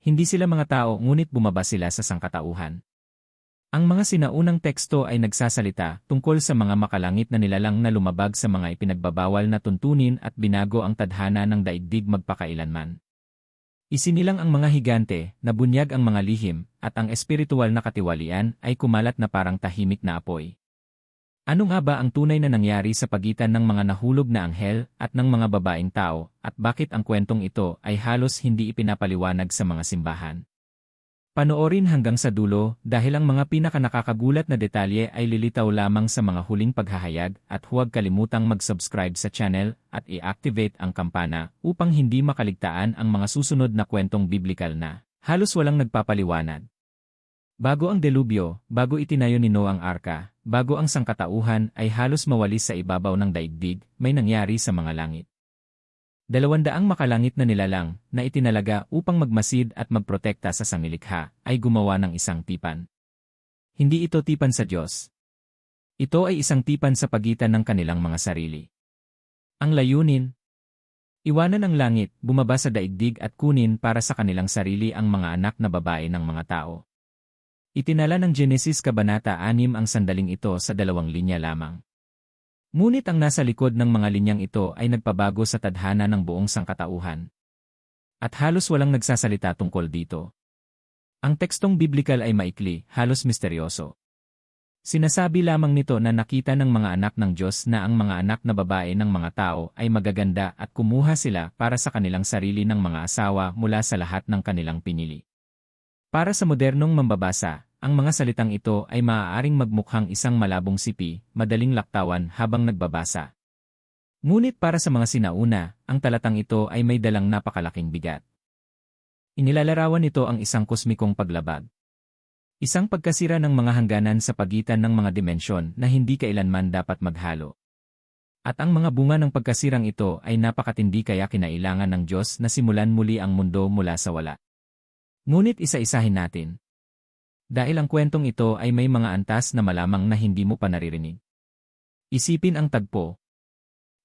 Hindi sila mga tao ngunit bumaba sila sa sangkatauhan. Ang mga sinaunang teksto ay nagsasalita tungkol sa mga makalangit na nilalang na lumabag sa mga ipinagbabawal na tuntunin at binago ang tadhana ng daigdig magpakailanman. Isinilang ang mga higante, nabunyag ang mga lihim, at ang espiritual na katiwalian ay kumalat na parang tahimik na apoy. Ano nga ba ang tunay na nangyari sa pagitan ng mga nahulog na anghel at ng mga babaeng tao, at bakit ang kwentong ito ay halos hindi ipinapaliwanag sa mga simbahan? Panoorin hanggang sa dulo dahil ang mga pinakanakakagulat na detalye ay lilitaw lamang sa mga huling paghahayag at huwag kalimutang mag-subscribe sa channel at i-activate ang kampana upang hindi makaligtaan ang mga susunod na kwentong biblikal na halos walang nagpapaliwanag. Bago ang delubyo, bago itinayo ni Noah ang arka, bago ang sangkatauhan ay halos mawalis sa ibabaw ng daigdig, may nangyari sa mga langit. 200 makalangit na nilalang na itinalaga upang magmasid at magprotekta sa sanglilikha ay gumawa ng isang tipan. Hindi ito tipan sa Diyos. Ito ay isang tipan sa pagitan ng kanilang mga sarili. Ang layunin, iwanan ang langit, bumaba sa daigdig at kunin para sa kanilang sarili ang mga anak na babae ng mga tao. Itinala ng Genesis Kabanata 6 ang sandaling ito sa 2 linya lamang. Ngunit ang nasa likod ng mga linyang ito ay nagpabago sa tadhana ng buong sangkatauhan. At halos walang nagsasalita tungkol dito. Ang tekstong biblikal ay maikli, halos misteryoso. Sinasabi lamang nito na nakita ng mga anak ng Diyos na ang mga anak na babae ng mga tao ay magaganda at kumuha sila para sa kanilang sarili ng mga asawa mula sa lahat ng kanilang pinili. Para sa modernong mambabasa, ang mga salitang ito ay maaaring magmukhang isang malabong sipi, madaling laktawan habang nagbabasa. Ngunit para sa mga sinauna, ang talatang ito ay may dalang napakalaking bigat. Inilalarawan nito ang isang kosmikong paglabag. Isang pagkasira ng mga hangganan sa pagitan ng mga dimensyon na hindi kailanman dapat maghalo. At ang mga bunga ng pagkasirang ito ay napakatindi kaya kinailangan ng Diyos na simulan muli ang mundo mula sa wala. Ngunit isa-isahin natin. Dahil ang kwentong ito ay may mga antas na malamang na hindi mo pa naririnig. Isipin ang tagpo.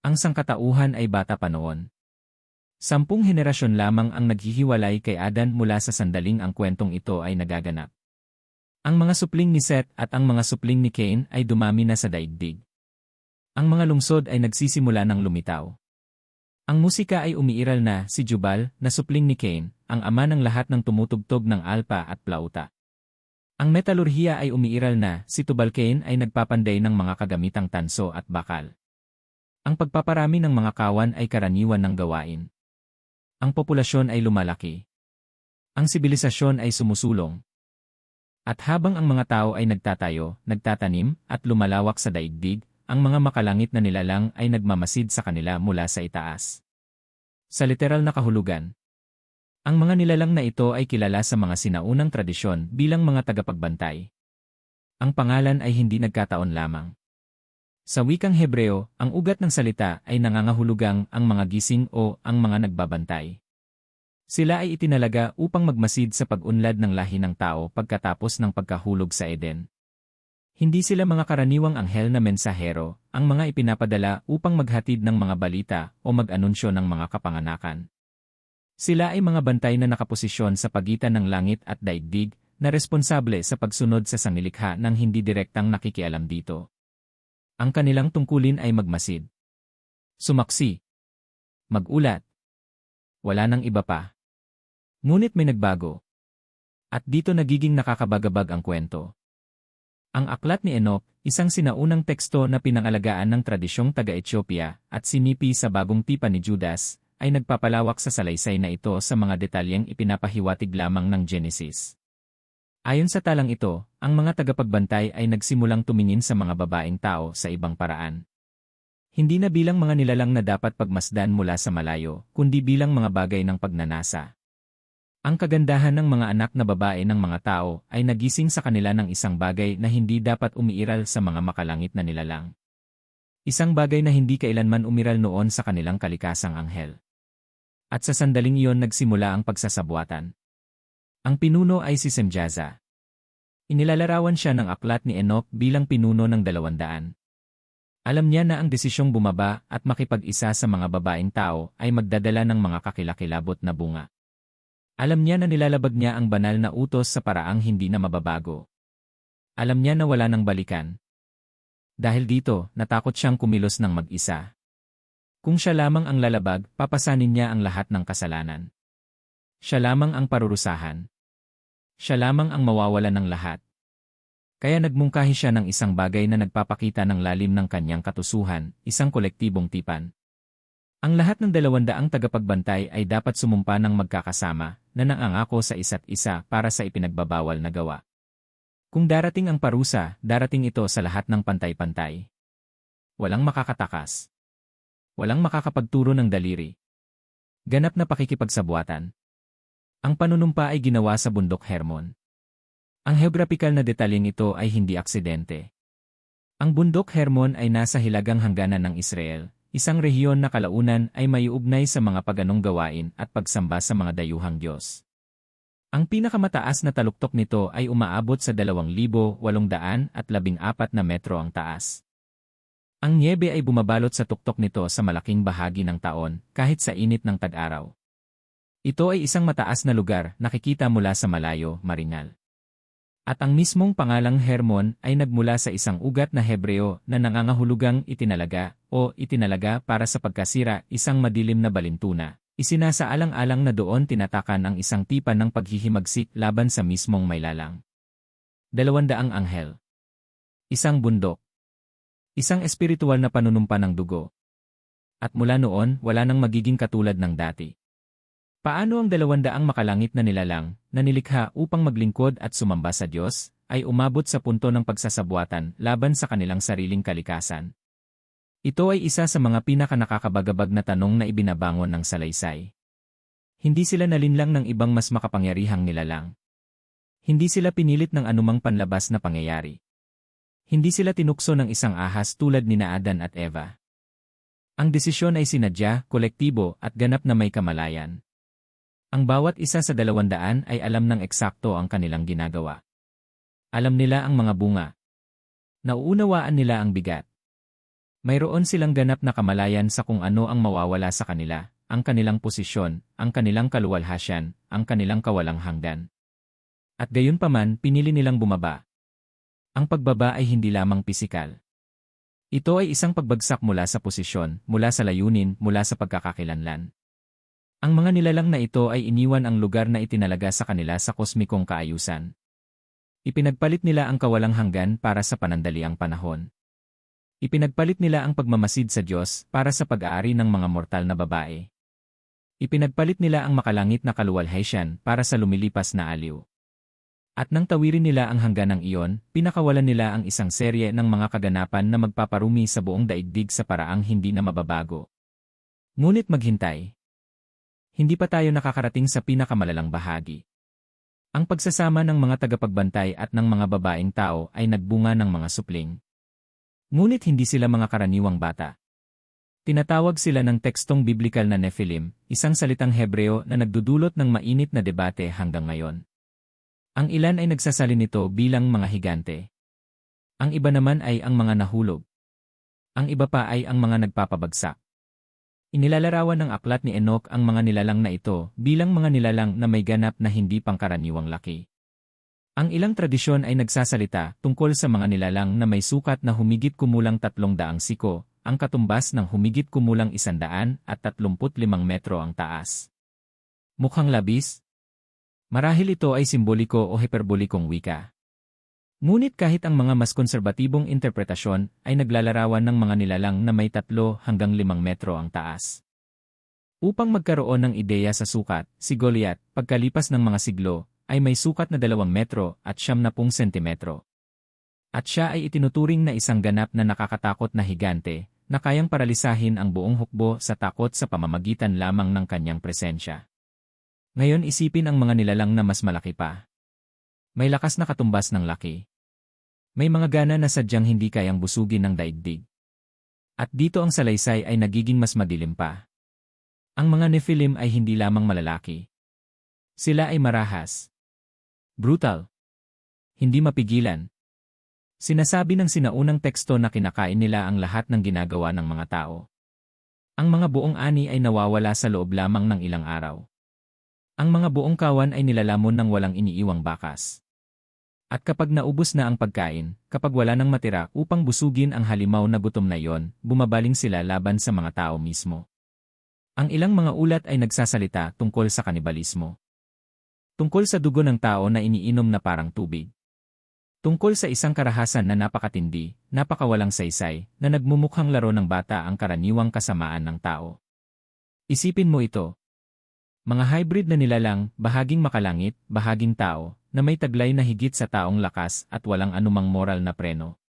Ang sangkatauhan ay bata pa noon. 10 henerasyon lamang ang naghihiwalay kay Adan mula sa sandaling ang kwentong ito ay nagaganap. Ang mga supling ni Seth at ang mga supling ni Cain ay dumami na sa daigdig. Ang mga lungsod ay nagsisimula ng lumitaw. Ang musika ay umiiral na si Jubal na supling ni Cain, ang ama ng lahat ng tumutugtog ng alpa at plauta. Ang metalurhiya ay umiiral na si Tubal-Cain ay nagpapanday ng mga kagamitang tanso at bakal. Ang pagpaparami ng mga kawan ay karaniwan ng gawain. Ang populasyon ay lumalaki. Ang sibilisasyon ay sumusulong. At habang ang mga tao ay nagtatayo, nagtatanim, at lumalawak sa daigdig, ang mga makalangit na nilalang ay nagmamasid sa kanila mula sa itaas. Sa literal na kahulugan, ang mga nilalang na ito ay kilala sa mga sinaunang tradisyon bilang mga tagapagbantay. Ang pangalan ay hindi nagkataon lamang. Sa wikang Hebreo, ang ugat ng salita ay nangangahulugang ang mga gising o ang mga nagbabantay. Sila ay itinalaga upang magmasid sa pag-unlad ng lahi ng tao pagkatapos ng pagkahulog sa Eden. Hindi sila mga karaniwang anghel na mensahero, ang mga ipinapadala upang maghatid ng mga balita o mag-anunsyo ng mga kapanganakan. Sila ay mga bantay na nakaposisyon sa pagitan ng langit at daigdig, na responsable sa pagsunod sa sanglilikha nang hindi direktang nakikialam dito. Ang kanilang tungkulin ay magmasid, sumaksi, magulat. Wala nang iba pa. Ngunit may nagbago. At dito nagiging nakakabagabag ang kwento. Ang aklat ni Enoch, isang sinaunang teksto na pinangalagaan ng tradisyong taga-Ethiopia at sinipi sa bagong tipan ni Judas, ay nagpapalawak sa salaysay na ito sa mga detalyeng ipinapahiwatig lamang ng Genesis. Ayon sa talang ito, ang mga tagapagbantay ay nagsimulang tumingin sa mga babaeng tao sa ibang paraan. Hindi na bilang mga nilalang na dapat pagmasdan mula sa malayo, kundi bilang mga bagay ng pagnanasa. Ang kagandahan ng mga anak na babae ng mga tao ay nagising sa kanila ng isang bagay na hindi dapat umiiral sa mga makalangit na nilalang. Isang bagay na hindi kailanman umiral noon sa kanilang kalikasang anghel. At sa sandaling iyon nagsimula ang pagsasabuatan. Ang pinuno ay si Semjaza. Inilalarawan siya ng aklat ni Enoch bilang pinuno ng 200. Alam niya na ang desisyong bumaba at makipag-isa sa mga babaeng tao ay magdadala ng mga kakilakilabot na bunga. Alam niya na nilalabag niya ang banal na utos sa paraang hindi na mababago. Alam niya na wala nang balikan. Dahil dito, natakot siyang kumilos ng mag-isa. Kung siya lamang ang lalabag, papasanin niya ang lahat ng kasalanan. Siya lamang ang parurusahan. Siya lamang ang mawawalan ng lahat. Kaya nagmungkahi siya ng isang bagay na nagpapakita ng lalim ng kanyang katusuhan, isang kolektibong tipan. Ang lahat ng 200 tagapagbantay ay dapat sumumpa ng magkakasama, na nangangako sa isa't isa para sa ipinagbabawal na gawa. Kung darating ang parusa, darating ito sa lahat ng pantay-pantay. Walang makakatakas. Walang makakapagturo ng daliri. Ganap na pakikipagsabuatan. Ang panunumpa ay ginawa sa bundok Hermon. Ang heograpikal na detalyeng ito ay hindi aksidente. Ang bundok Hermon ay nasa hilagang hangganan ng Israel, isang rehiyon na kalaunan ay maiugnay sa mga paganong gawain at pagsamba sa mga dayuhang Diyos. Ang pinakamataas na taluktok nito ay umaabot sa 2,814 na metro ang taas. Ang nyebe ay bumabalot sa tuktok nito sa malaking bahagi ng taon, kahit sa init ng tag-araw. Ito ay isang mataas na lugar, nakikita mula sa malayo, maringal. At ang mismong pangalang Hermon ay nagmula sa isang ugat na Hebreo na nangangahulugang itinalaga o itinalaga para sa pagkasira, isang madilim na balintuna. Isinasaalang-alang na doon tinatakan ang isang tipan ng paghihimagsik laban sa mismong maylalang. 200 anghel. Isang bundok. Isang espiritual na panunumpa ng dugo. At mula noon, wala nang magiging katulad ng dati. Paano ang 200 makalangit na nilalang, na nilikha upang maglingkod at sumamba sa Diyos, ay umabot sa punto ng pagsasabuatan laban sa kanilang sariling kalikasan? Ito ay isa sa mga pinakanakakabagabag na tanong na ibinabangon ng salaysay. Hindi sila nalinlang ng ibang mas makapangyarihang nilalang. Hindi sila pinilit ng anumang panlabas na pangyayari. Hindi sila tinukso ng isang ahas tulad nina Adan at Eva. Ang desisyon ay sinadya, kolektibo at ganap na may kamalayan. Ang bawat isa sa 200 ay alam ng eksakto ang kanilang ginagawa. Alam nila ang mga bunga. Nauunawaan nila ang bigat. Mayroon silang ganap na kamalayan sa kung ano ang mawawala sa kanila, ang kanilang posisyon, ang kanilang kaluwalhasyan, ang kanilang kawalang hanggan. At gayunpaman, pinili nilang bumaba. Ang pagbaba ay hindi lamang pisikal. Ito ay isang pagbagsak mula sa posisyon, mula sa layunin, mula sa pagkakakilanlan. Ang mga nilalang na ito ay iniwan ang lugar na itinalaga sa kanila sa kosmikong kaayusan. Ipinagpalit nila ang kawalang hanggan para sa panandaliang panahon. Ipinagpalit nila ang pagmamasid sa Diyos para sa pag-aari ng mga mortal na babae. Ipinagpalit nila ang makalangit na kaluwalhatian para sa lumilipas na aliw. At nang tawirin nila ang hangganang iyon, pinakawalan nila ang isang serye ng mga kaganapan na magpaparumi sa buong daigdig sa paraang hindi na mababago. Ngunit maghintay. Hindi pa tayo nakakarating sa pinakamalalang bahagi. Ang pagsasama ng mga tagapagbantay at ng mga babaeng tao ay nagbunga ng mga supling. Ngunit hindi sila mga karaniwang bata. Tinatawag sila ng tekstong biblikal na Nephilim, isang salitang Hebreo na nagdudulot ng mainit na debate hanggang ngayon. Ang ilan ay nagsasalin nito bilang mga higante. Ang iba naman ay ang mga nahulog. Ang iba pa ay ang mga nagpapabagsak. Inilalarawan ng aklat ni Enoch ang mga nilalang na ito bilang mga nilalang na may ganap na hindi pangkaraniwang laki. Ang ilang tradisyon ay nagsasalita tungkol sa mga nilalang na may sukat na humigit kumulang 300 siko, ang katumbas ng humigit kumulang 135 metro ang taas. Mukhang labis? Marahil ito ay simboliko o hiperbolikong wika. Ngunit kahit ang mga mas konserbatibong interpretasyon ay naglalarawan ng mga nilalang na may 3 hanggang 5 metro ang taas. Upang magkaroon ng ideya sa sukat, si Goliath, pagkalipas ng mga siglo, ay may sukat na 2 metro at 70 sentimetro. At siya ay itinuturing na isang ganap na nakakatakot na higante, na kayang paralisahin ang buong hukbo sa takot sa pamamagitan lamang ng kanyang presensya. Ngayon isipin ang mga nilalang na mas malaki pa. May lakas na katumbas ng laki. May mga gana na sadyang hindi kayang busugin ng daigdig. At dito ang salaysay ay nagiging mas madilim pa. Ang mga Nephilim ay hindi lamang malalaki. Sila ay marahas. Brutal. Hindi mapigilan. Sinasabi ng sinaunang teksto na kinakain nila ang lahat ng ginagawa ng mga tao. Ang mga buong ani ay nawawala sa loob lamang ng ilang araw. Ang mga buong kawan ay nilalamon ng walang iniiwang bakas. At kapag naubos na ang pagkain, kapag wala nang matira upang busugin ang halimaw na gutom na iyon, bumabaling sila laban sa mga tao mismo. Ang ilang mga ulat ay nagsasalita tungkol sa kanibalismo. Tungkol sa dugo ng tao na iniinom na parang tubig. Tungkol sa isang karahasan na napakatindi, napakawalang saysay, na nagmumukhang laro ng bata ang karaniwang kasamaan ng tao. Isipin mo ito. Mga hybrid na nilalang, bahaging makalangit, bahaging tao, na may taglay na higit sa taong lakas at walang anumang moral na preno.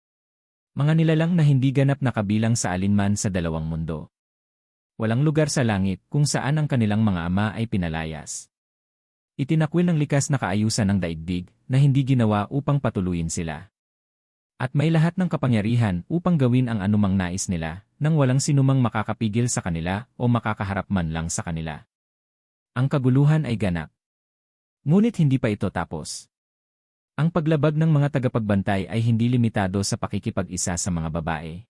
Mga nilalang na hindi ganap na kabilang sa alinman sa dalawang mundo. Walang lugar sa langit kung saan ang kanilang mga ama ay pinalayas. Itinakwil ng likas na kaayusan ng daigdig na hindi ginawa upang patuluyin sila. At may lahat ng kapangyarihan upang gawin ang anumang nais nila nang walang sinumang makakapigil sa kanila o makakaharap man lang sa kanila. Ang kaguluhan ay ganap. Ngunit hindi pa ito tapos. Ang paglabag ng mga tagapagbantay ay hindi limitado sa pakikipag-isa sa mga babae.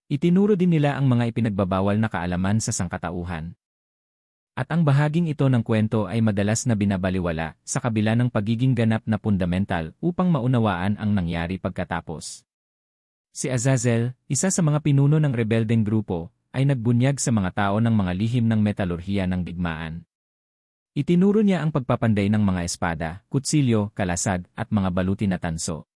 Itinuro din nila ang mga ipinagbabawal na kaalaman sa sangkatauhan. At ang bahaging ito ng kwento ay madalas na binabaliwala sa kabila ng pagiging ganap na fundamental upang maunawaan ang nangyari pagkatapos. Si Azazel, isa sa mga pinuno ng rebeldeng grupo, ay nagbunyag sa mga tao ng mga lihim ng metalurhiya ng digmaan. Itinuro niya ang pagpapanday ng mga espada, kutsilyo, kalasag, at mga baluti na tanso.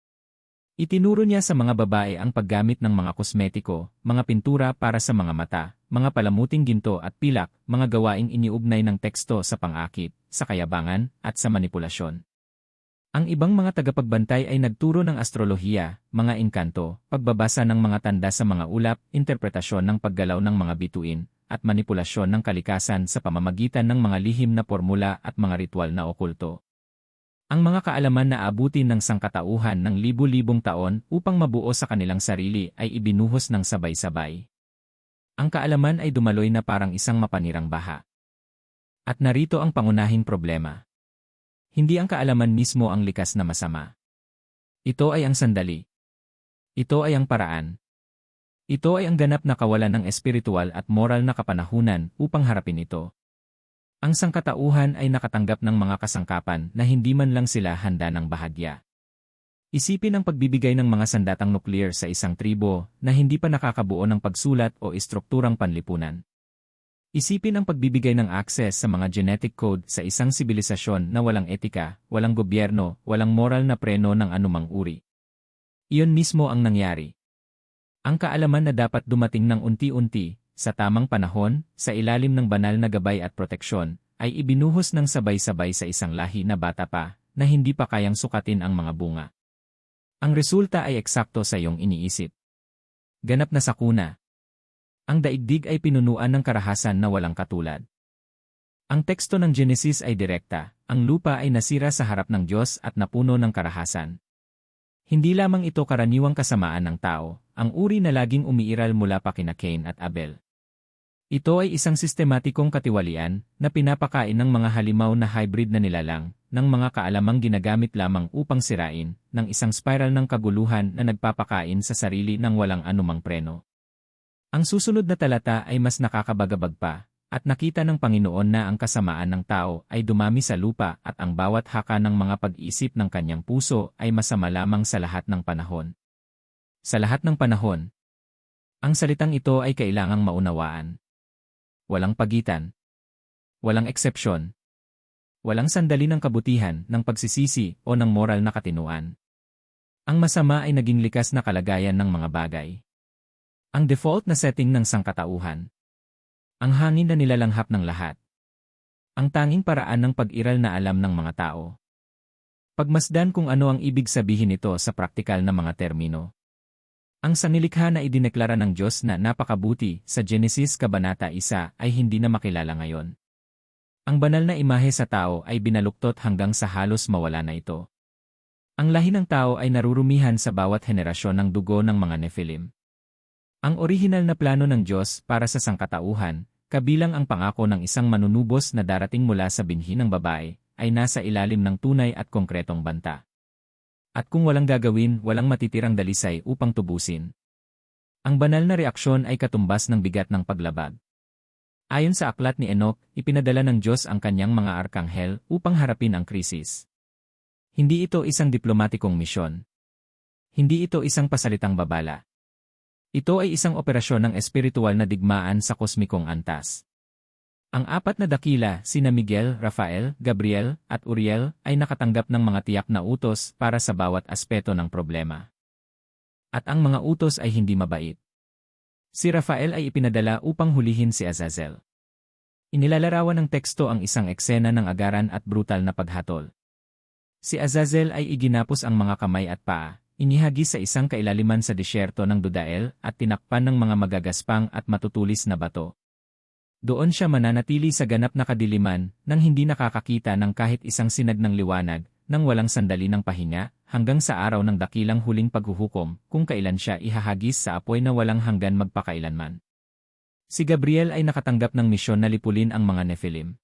Itinuro niya sa mga babae ang paggamit ng mga kosmetiko, mga pintura para sa mga mata, mga palamuting ginto at pilak, mga gawaing iniugnay ng teksto sa pang-akit, sa kayabangan, at sa manipulasyon. Ang ibang mga tagapagbantay ay nagturo ng astrolohiya, mga engkanto, pagbabasa ng mga tanda sa mga ulap, interpretasyon ng paggalaw ng mga bituin, at manipulasyon ng kalikasan sa pamamagitan ng mga lihim na formula at mga ritual na okulto. Ang mga kaalaman na abutin ng sangkatauhan ng libu-libong taon upang mabuo sa kanilang sarili ay ibinuhos ng sabay-sabay. Ang kaalaman ay dumaloy na parang isang mapanirang baha. At narito ang pangunahing problema. Hindi ang kaalaman mismo ang likas na masama. Ito ay ang sandali. Ito ay ang paraan. Ito ay ang ganap na kawalan ng espiritual at moral na kapanahunan upang harapin ito. Ang sangkatauhan ay nakatanggap ng mga kasangkapan na hindi man lang sila handa ng bahagya. Isipin ang pagbibigay ng mga sandatang nuklear sa isang tribo na hindi pa nakakabuo ng pagsulat o istrukturang panlipunan. Isipin ang pagbibigay ng access sa mga genetic code sa isang sibilisasyon na walang etika, walang gobyerno, walang moral na preno ng anumang uri. Iyon mismo ang nangyari. Ang kaalaman na dapat dumating ng unti-unti, sa tamang panahon, sa ilalim ng banal na gabay at proteksyon, ay ibinuhos ng sabay-sabay sa isang lahi na bata pa, na hindi pa kayang sukatin ang mga bunga. Ang resulta ay eksakto sa iyong iniisip. Ganap na sakuna. Ang daigdig ay pinunuan ng karahasan na walang katulad. Ang teksto ng Genesis ay direkta, ang lupa ay nasira sa harap ng Diyos at napuno ng karahasan. Hindi lamang ito karaniwang kasamaan ng tao, ang uri na laging umiiral mula pa kina Cain at Abel. Ito ay isang sistematikong katiwalian na pinapakain ng mga halimaw na hybrid na nilalang, ng mga kaalamang ginagamit lamang upang sirain, ng isang spiral ng kaguluhan na nagpapakain sa sarili ng walang anumang preno. Ang susunod na talata ay mas nakakabagabag pa, at nakita ng Panginoon na ang kasamaan ng tao ay dumami sa lupa at ang bawat haka ng mga pag-iisip ng kanyang puso ay masama lamang sa lahat ng panahon. Sa lahat ng panahon, ang salitang ito ay kailangang maunawaan. Walang pagitan. Walang eksepsyon. Walang sandali ng kabutihan, ng pagsisisi, o ng moral na katinuan. Ang masama ay naging likas na kalagayan ng mga bagay. Ang default na setting ng sangkatauhan. Ang hangin na nilalanghap ng lahat. Ang tanging paraan ng pag-iral na alam ng mga tao. Pagmasdan kung ano ang ibig sabihin nito sa praktikal na mga termino. Ang sanlilikha na idineklara ng Diyos na napakabuti sa Genesis Kabanata 1 ay hindi na makilala ngayon. Ang banal na imahe sa tao ay binaluktot hanggang sa halos mawala na ito. Ang lahi ng tao ay narurumihan sa bawat henerasyon ng dugo ng mga Nephilim. Ang orihinal na plano ng Diyos para sa sangkatauhan, kabilang ang pangako ng isang manunubos na darating mula sa binhi ng babae, ay nasa ilalim ng tunay at konkretong banta. At kung walang gagawin, walang matitirang dalisay upang tubusin. Ang banal na reaksyon ay katumbas ng bigat ng paglabag. Ayon sa aklat ni Enoch, ipinadala ng Diyos ang kanyang mga arkanghel upang harapin ang krisis. Hindi ito isang diplomatikong misyon. Hindi ito isang pasalitang babala. Ito ay isang operasyon ng espiritual na digmaan sa kosmikong antas. Ang apat na dakila, sina Miguel, Rafael, Gabriel, at Uriel, ay nakatanggap ng mga tiyak na utos para sa bawat aspeto ng problema. At ang mga utos ay hindi mabait. Si Rafael ay ipinadala upang hulihin si Azazel. Inilalarawan ng teksto ang isang eksena ng agaran at brutal na paghatol. Si Azazel ay iginapos ang mga kamay at paa, inihagi sa isang kailaliman sa disyerto ng Dudael at tinakpan ng mga magagaspang at matutulis na bato. Doon siya mananatili sa ganap na kadiliman nang hindi nakakakita ng kahit isang sinag ng liwanag, nang walang sandali ng pahinga, hanggang sa araw ng dakilang huling paghuhukom kung kailan siya ihahagis sa apoy na walang hanggan magpakailanman. Si Gabriel ay nakatanggap ng misyon na lipulin ang mga Nephilim.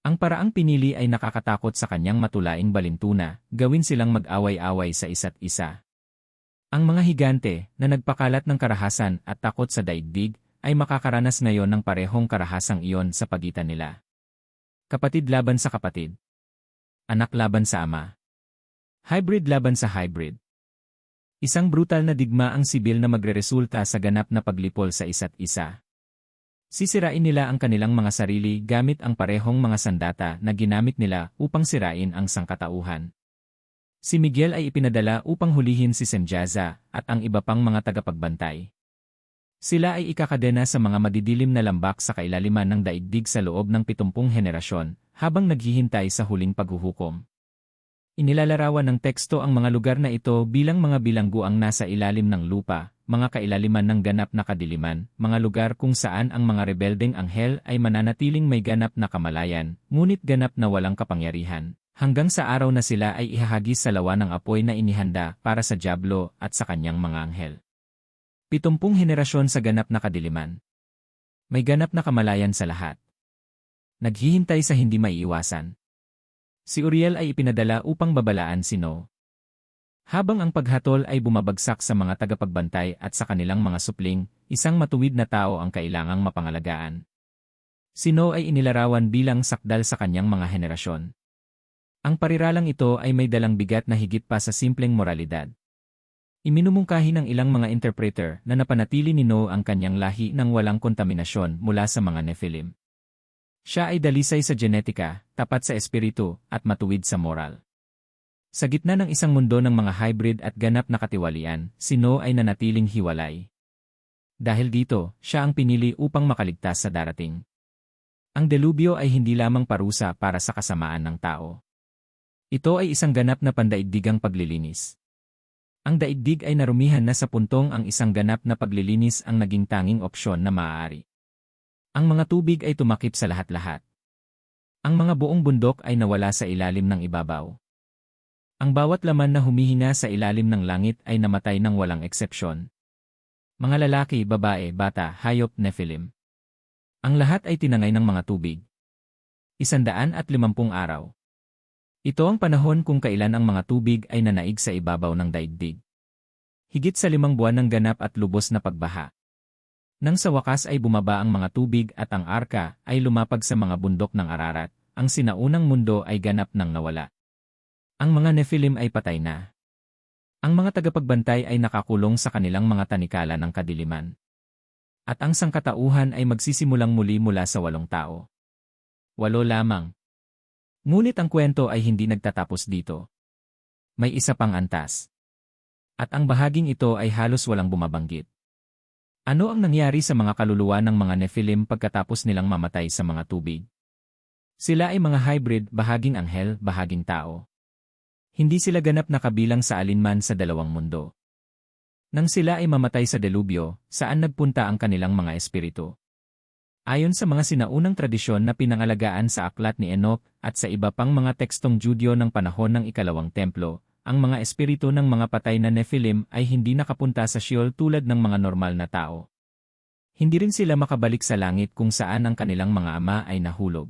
Ang paraang pinili ay nakakatakot sa kanyang matulaing balintuna, gawin silang mag-away-away sa isa't isa. Ang mga higante, na nagpakalat ng karahasan at takot sa daigdig, ay makakaranas ngayon ng parehong karahasang iyon sa pagitan nila. Kapatid laban sa kapatid. Anak laban sa ama. Hybrid laban sa hybrid. Isang brutal na digma ang sibil na magreresulta sa ganap na paglipol sa isa't isa. Sisirain nila ang kanilang mga sarili gamit ang parehong mga sandata na ginamit nila upang sirain ang sangkatauhan. Si Miguel ay ipinadala upang hulihin si Semjaza at ang iba pang mga tagapagbantay. Sila ay ikakadena sa mga madidilim na lambak sa kailaliman ng daigdig sa loob ng 70 henerasyon, habang naghihintay sa huling paghuhukom. Inilalarawan ng teksto ang mga lugar na ito bilang mga bilangguang nasa ilalim ng lupa, mga kailaliman ng ganap na kadiliman, mga lugar kung saan ang mga rebeldeng anghel ay mananatiling may ganap na kamalayan, ngunit ganap na walang kapangyarihan, hanggang sa araw na sila ay ihahagis sa lawa ng apoy na inihanda para sa dyablo at sa kanyang mga anghel. 70 henerasyon sa ganap na kadiliman. May ganap na kamalayan sa lahat. Naghihintay sa hindi maiiwasan. Si Uriel ay ipinadala upang babalaan si No. Habang ang paghatol ay bumabagsak sa mga tagapagbantay at sa kanilang mga supling, isang matuwid na tao ang kailangang mapangalagaan. Si No ay inilarawan bilang sakdal sa kanyang mga henerasyon. Ang pariralang ito ay may dalang bigat na higit pa sa simpleng moralidad. Iminumungkahi ng ilang mga interpreter na napanatili ni No ang kanyang lahi nang walang kontaminasyon mula sa mga Nephilim. Siya ay dalisay sa genetika, tapat sa espiritu, at matuwid sa moral. Sa gitna ng isang mundo ng mga hybrid at ganap na katiwalian, si No ay nanatiling hiwalay. Dahil dito, siya ang pinili upang makaligtas sa darating. Ang delubyo ay hindi lamang parusa para sa kasamaan ng tao. Ito ay isang ganap na pandaigdigang paglilinis. Ang daigdig ay narumihan na sa puntong ang isang ganap na paglilinis ang naging tanging opsyon na maaari. Ang mga tubig ay tumakip sa lahat-lahat. Ang mga buong bundok ay nawala sa ilalim ng ibabaw. Ang bawat laman na humihina sa ilalim ng langit ay namatay ng walang eksepsyon. Mga lalaki, babae, bata, hayop, Nephilim. Ang lahat ay tinangay ng mga tubig. 150 araw. Ito ang panahon kung kailan ang mga tubig ay nanaig sa ibabaw ng daigdig. Higit sa 5 buwan ng ganap at lubos na pagbaha. Nang sa wakas ay bumaba ang mga tubig at ang arka ay lumapag sa mga bundok ng Ararat, ang sinaunang mundo ay ganap nang nawala. Ang mga Nephilim ay patay na. Ang mga tagapagbantay ay nakakulong sa kanilang mga tanikala ng kadiliman. At ang sangkatauhan ay magsisimulang muli mula sa 8 tao. 8 lamang. Ngunit ang kwento ay hindi nagtatapos dito. May isa pang antas. At ang bahaging ito ay halos walang bumabanggit. Ano ang nangyari sa mga kaluluwa ng mga Nephilim pagkatapos nilang mamatay sa mga tubig? Sila ay mga hybrid, bahaging anghel, bahaging tao. Hindi sila ganap na kabilang sa alinman sa dalawang mundo. Nang sila ay mamatay sa delubyo, saan nagpunta ang kanilang mga espiritu? Ayon sa mga sinaunang tradisyon na pinangalagaan sa aklat ni Enoch at sa iba pang mga tekstong Judyo ng panahon ng ikalawang templo, ang mga espiritu ng mga patay na Nephilim ay hindi nakapunta sa Sheol tulad ng mga normal na tao. Hindi rin sila makabalik sa langit kung saan ang kanilang mga ama ay nahulog.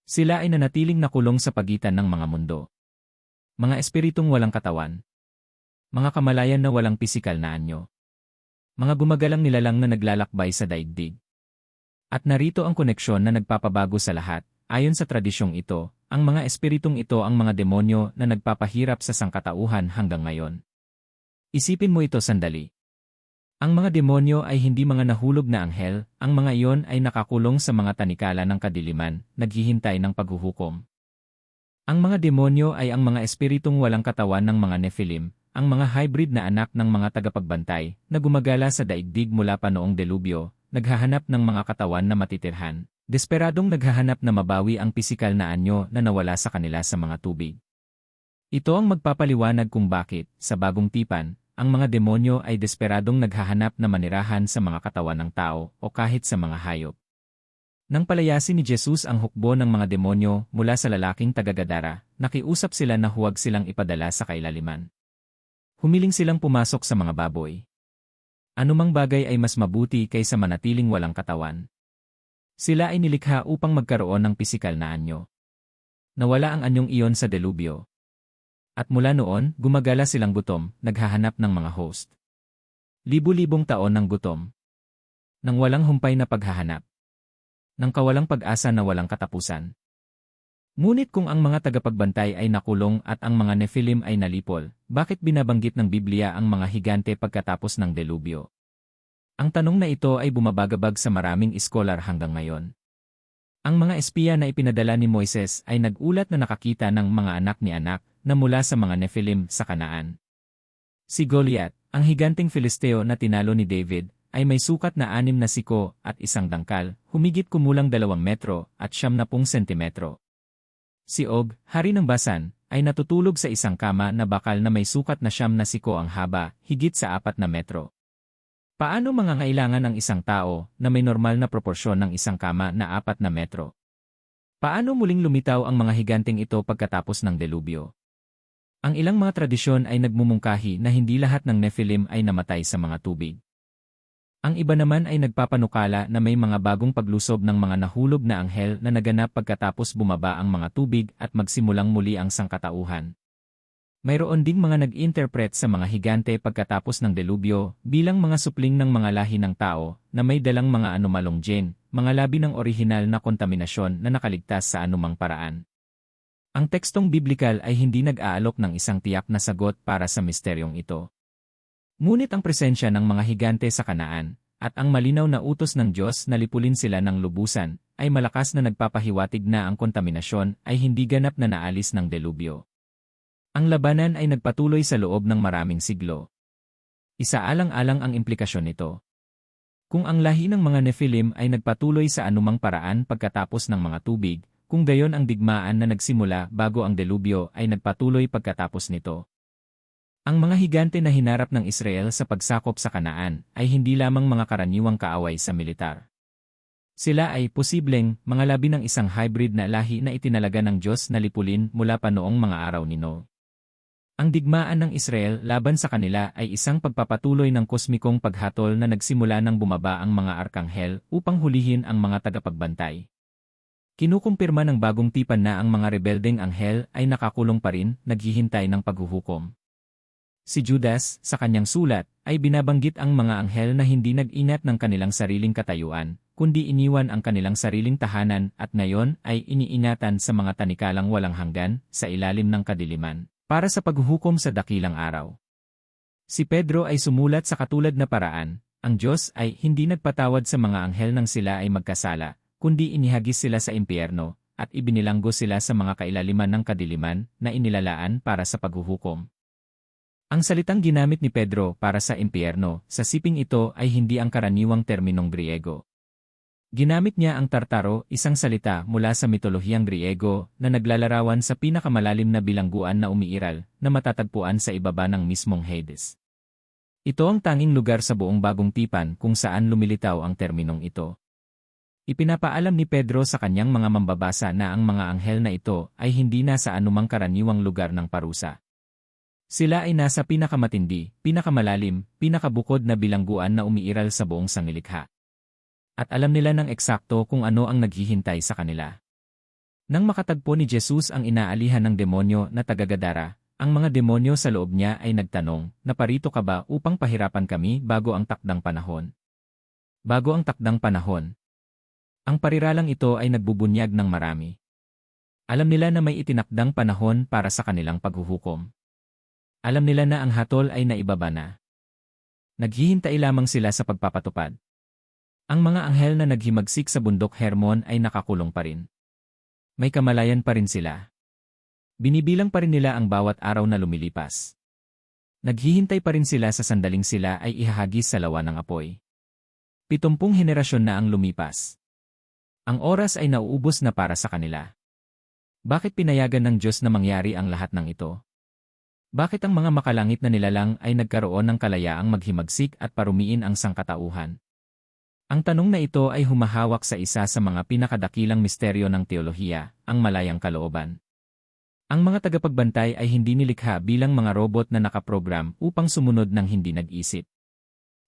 Sila ay nanatiling nakulong sa pagitan ng mga mundo. Mga espiritong walang katawan. Mga kamalayan na walang pisikal na anyo. Mga gumagalang nilalang na naglalakbay sa daigdig. At narito ang koneksyon na nagpapabago sa lahat. Ayon sa tradisyong ito, ang mga espiritong ito ang mga demonyo na nagpapahirap sa sangkatauhan hanggang ngayon. Isipin mo ito sandali. Ang mga demonyo ay hindi mga nahulog na anghel, ang mga iyon ay nakakulong sa mga tanikala ng kadiliman, naghihintay ng paghuhukom. Ang mga demonyo ay ang mga espiritong walang katawan ng mga Nephilim, ang mga hybrid na anak ng mga tagapagbantay, na gumagala sa daigdig mula pa noong delubyo, naghahanap ng mga katawan na matitirhan, desperadong naghahanap na mabawi ang pisikal na anyo na nawala sa kanila sa mga tubig. Ito ang magpapaliwanag kung bakit, sa bagong tipan, ang mga demonyo ay desperadong naghahanap na manirahan sa mga katawan ng tao o kahit sa mga hayop. Nang palayasin ni Jesus ang hukbo ng mga demonyo mula sa lalaking taga-Gadara, nakiusap sila na huwag silang ipadala sa kailaliman. Humiling silang pumasok sa mga baboy. Anumang bagay ay mas mabuti kaysa manatiling walang katawan. Sila ay nilikha upang magkaroon ng pisikal na anyo. Nawala ang anyong iyon sa delubyo. At mula noon, gumagala silang gutom, naghahanap ng mga host. Libu-libong taon ng gutom. Nang walang humpay na paghahanap. Nang kawalang pag-asa na walang katapusan. Ngunit kung ang mga tagapagbantay ay nakulong at ang mga Nephilim ay nalipol, bakit binabanggit ng Biblia ang mga higante pagkatapos ng delubyo? Ang tanong na ito ay bumabagabag sa maraming iskolar hanggang ngayon. Ang mga espiya na ipinadala ni Moises ay nagulat na nakakita ng mga anak ni anak na mula sa mga Nephilim sa Kanaan. Si Goliath, ang higanteng Filisteo na tinalo ni David, ay may sukat na 6 na siko at 1 dangkal, humigit kumulang 2 metro at 70 sentimetro. Si Og, hari ng Basan, ay natutulog sa isang kama na bakal na may sukat na 9 na siko ang haba, higit sa 4 na metro. Paano mangangailangan ang isang tao na may normal na proporsyon ng isang kama na 4 na metro? Paano muling lumitaw ang mga higanteng ito pagkatapos ng delubyo? Ang ilang mga tradisyon ay nagmumungkahi na hindi lahat ng Nephilim ay namatay sa mga tubig. Ang iba naman ay nagpapanukala na may mga bagong paglusob ng mga nahulog na anghel na naganap pagkatapos bumaba ang mga tubig at magsimulang muli ang sangkatauhan. Mayroon ding mga nag-interpret sa mga higante pagkatapos ng delubyo bilang mga supling ng mga lahi ng tao na may dalang mga anomalong gene, mga labi ng orihinal na kontaminasyon na nakaligtas sa anumang paraan. Ang tekstong biblikal ay hindi nag-aalok ng isang tiyak na sagot para sa misteryong ito. Ngunit ang presensya ng mga higante sa Kanaan, at ang malinaw na utos ng Diyos na lipulin sila ng lubusan, ay malakas na nagpapahiwatig na ang kontaminasyon ay hindi ganap na naalis ng delubyo. Ang labanan ay nagpatuloy sa loob ng maraming siglo. Isaalang-alang ang implikasyon nito. Kung ang lahi ng mga Nephilim ay nagpatuloy sa anumang paraan pagkatapos ng mga tubig, kung gayon ang digmaan na nagsimula bago ang delubyo ay nagpatuloy pagkatapos nito. Ang mga higante na hinarap ng Israel sa pagsakop sa Kanaan ay hindi lamang mga karaniwang kaaway sa militar. Sila ay posibleng mga labi ng isang hybrid na lahi na itinalaga ng Diyos na lipulin mula pa noong mga araw ni Noe. Ang digmaan ng Israel laban sa kanila ay isang pagpapatuloy ng kosmikong paghatol na nagsimula nang bumaba ang mga arkanghel upang hulihin ang mga tagapagbantay. Kinukumpirma ng bagong tipan na ang mga rebeldeng anghel ay nakakulong pa rin, naghihintay ng paghuhukom. Si Judas, sa kanyang sulat, ay binabanggit ang mga anghel na hindi nag-inat ng kanilang sariling katayuan, kundi iniwan ang kanilang sariling tahanan at ngayon ay iniingatan sa mga tanikalang walang hanggan sa ilalim ng kadiliman, para sa paghuhukom sa dakilang araw. Si Pedro ay sumulat sa katulad na paraan, ang Diyos ay hindi nagpatawad sa mga anghel nang sila ay magkasala, kundi inihagis sila sa impyerno, at ibinilanggo sila sa mga kailaliman ng kadiliman na inilalaan para sa paghuhukom. Ang salitang ginamit ni Pedro para sa impyerno, sa siping ito ay hindi ang karaniwang terminong Griego. Ginamit niya ang Tartaro, isang salita mula sa mitolohiyang Griego na naglalarawan sa pinakamalalim na bilangguan na umiiral na matatagpuan sa ibaba ng mismong Hades. Ito ang tanging lugar sa buong bagong tipan kung saan lumilitaw ang terminong ito. Ipinapaalam ni Pedro sa kanyang mga mambabasa na ang mga anghel na ito ay hindi nasa anumang karaniwang lugar ng parusa. Sila ay nasa pinakamatindi, pinakamalalim, pinakabukod na bilangguan na umiiral sa buong sanglilikha. At alam nila ng eksakto kung ano ang naghihintay sa kanila. Nang makatagpo ni Jesus ang inaalihan ng demonyo na taga-Gadara, ang mga demonyo sa loob niya ay nagtanong, "Naparito ka ba upang pahirapan kami bago ang takdang panahon?" Bago ang takdang panahon. Ang pariralang ito ay nagbubunyag ng marami. Alam nila na may itinakdang panahon para sa kanilang paghuhukom. Alam nila na ang hatol ay naibaba na. Naghihintay lamang sila sa pagpapatupad. Ang mga anghel na naghimagsik sa bundok Hermon ay nakakulong pa rin. May kamalayan pa rin sila. Binibilang pa rin nila ang bawat araw na lumilipas. Naghihintay pa rin sila sa sandaling sila ay ihahagis sa lawa ng apoy. 70 henerasyon na ang lumipas. Ang oras ay nauubos na para sa kanila. Bakit pinayagan ng Diyos na mangyari ang lahat ng ito? Bakit ang mga makalangit na nilalang ay nagkaroon ng kalayaang maghimagsik at parumiin ang sangkatauhan? Ang tanong na ito ay humahawak sa isa sa mga pinakadakilang misteryo ng teolohiya, ang malayang kalooban. Ang mga tagapagbantay ay hindi nilikha bilang mga robot na nakaprogram upang sumunod ng hindi nag-isip.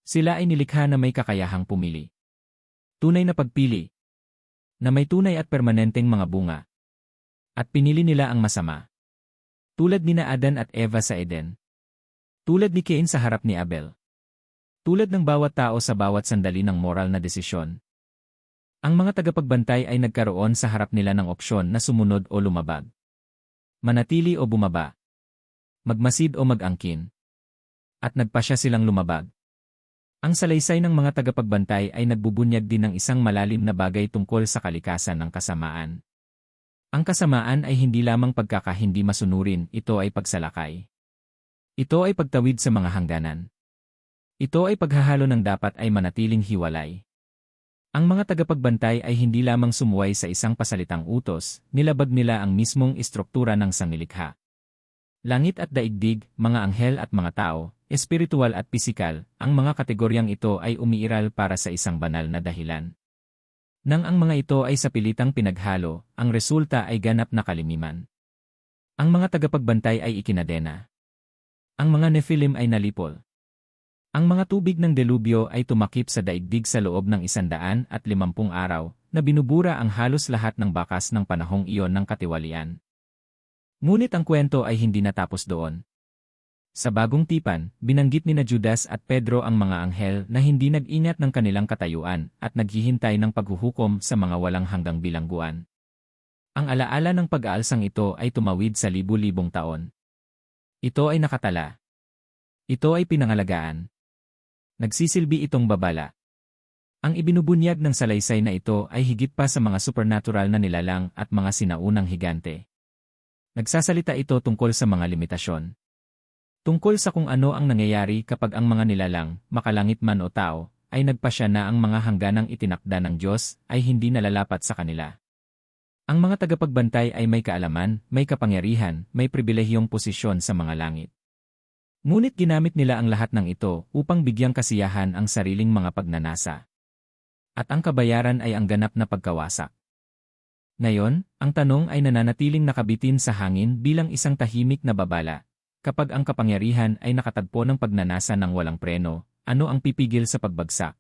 Sila ay nilikha na may kakayahang pumili. Tunay na pagpili. Na may tunay at permanenteng mga bunga. At pinili nila ang masama. Tulad ni Adan at Eva sa Eden. Tulad ni Cain sa harap ni Abel. Tulad ng bawat tao sa bawat sandali ng moral na desisyon. Ang mga tagapagbantay ay nagkaroon sa harap nila ng opsyon na sumunod o lumabag. Manatili o bumaba. Magmasid o mag-angkin. At nagpasya silang lumabag. Ang salaysay ng mga tagapagbantay ay nagbubunyag din ng isang malalim na bagay tungkol sa kalikasan ng kasamaan. Ang kasamaan ay hindi lamang pagkakahindi masunurin, ito ay pagsalakay. Ito ay pagtawid sa mga hangganan. Ito ay paghahalo ng dapat ay manatiling hiwalay. Ang mga tagapagbantay ay hindi lamang sumuway sa isang pasalitang utos, nilabag nila ang mismong istruktura ng sanglilikha. Langit at daigdig, mga anghel at mga tao, espiritual at pisikal, ang mga kategoryang ito ay umiiral para sa isang banal na dahilan. Nang ang mga ito ay sa pilitang pinaghalo, ang resulta ay ganap na kalimiman. Ang mga tagapagbantay ay ikinadena. Ang mga Nephilim ay nalipol. Ang mga tubig ng delubyo ay tumakip sa daigdig sa loob ng 150 araw, na binubura ang halos lahat ng bakas ng panahong iyon ng katiwalian. Ngunit ang kwento ay hindi natapos doon. Sa bagong tipan, binanggit ni Judas at Pedro ang mga anghel na hindi nag-ingat ng kanilang katayuan at naghihintay ng paghuhukom sa mga walang hanggang bilangguan. Ang alaala ng pag-aalsang ito ay tumawid sa libu-libong taon. Ito ay nakatala. Ito ay pinangalagaan. Nagsisilbi itong babala. Ang ibinubunyag ng salaysay na ito ay higit pa sa mga supernatural na nilalang at mga sinaunang higante. Nagsasalita ito tungkol sa mga limitasyon. Tungkol sa kung ano ang nangyayari kapag ang mga nilalang, makalangit man o tao, ay nagpasya na ang mga hangganang itinakda ng Diyos ay hindi nalalapat sa kanila. Ang mga tagapagbantay ay may kaalaman, may kapangyarihan, may pribilehiyong posisyon sa mga langit. Ngunit ginamit nila ang lahat ng ito upang bigyang kasiyahan ang sariling mga pagnanasa. At ang kabayaran ay ang ganap na pagkawasak. Ngayon, ang tanong ay nananatiling nakabitin sa hangin bilang isang tahimik na babala. Kapag ang kapangyarihan ay nakatagpo ng pagnanasa ng walang preno, ano ang pipigil sa pagbagsak?